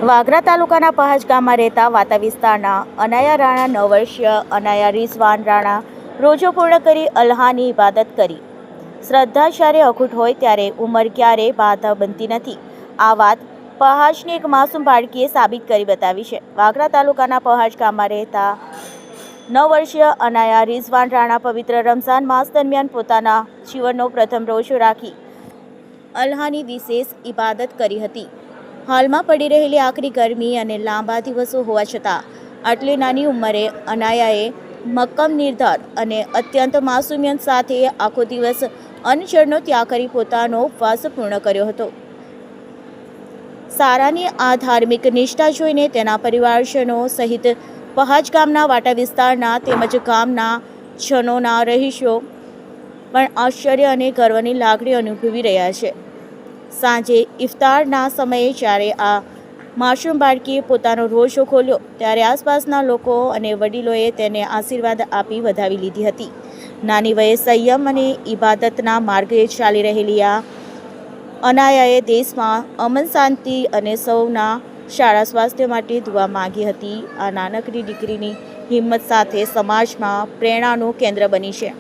વાગરા તાલુકાના પહાજ ગામમાં રહેતા વાતા વિસ્તારના અનાયા રાણા 9 વર્ષીય અનાયા રિઝવાન રાણા રોજો પૂર્ણ કરી અલ્લાહની ઇબાદત કરી। શ્રદ્ધા જ્યારે અખૂટ હોય ત્યારે ઉંમર ક્યારેય બાધા બનતી નથી। આ વાત પહાજની એક માસૂમ બાળકીએ સાબિત કરી બતાવી છે। વાગરા તાલુકાના પહાજ ગામમાં રહેતા 9 વર્ષીય અનાયા રિઝવાન રાણા પવિત્ર રમઝાન માસ દરમિયાન પોતાના જીવનનો પ્રથમ રોજો રાખી અલ્લાહની વિશેષ ઇબાદત કરી હતી। હાલમાં પડી રહેલી આકરી ગરમી અને લાંબા દિવસો હોવા છતાં આટલી નાની ઉંમરે અનાયાએ મક્કમ નિર્ધાર અને અત્યંત માસૂમિયત સાથે આખો દિવસ અન્નજળનો ત્યાગ કરી પોતાનો ઉપવાસ પૂર્ણ કર્યો હતો। સારાની આ ધાર્મિક નિષ્ઠા જોઈને તેના પરિવારજનો સહિત પહાજ ગામના વાટા વિસ્તારના તેમજ ગામના જનોના રહીશો પણ આશ્ચર્ય અને ગર્વની લાગણી અનુભવી રહ્યા છે। સાંજે ઇફતારના સમયે જ્યારે આ માસૂમ બાળકીએ પોતાનો રોજો ખોલ્યો ત્યારે આસપાસના લોકો અને વડીલોએ તેને આશીર્વાદ આપી વધાવી લીધી હતી। નાની વયે સંયમ અને ઇબાદતના માર્ગે ચાલી રહેલી આ અનાયાએ દેશમાં અમન શાંતિ અને સૌના સારા સ્વાસ્થ્ય માટે દુઆ માંગી હતી। આ નાનકડી દીકરીની હિંમત સાથે સમાજમાં પ્રેરણાનું કેન્દ્ર બની છે।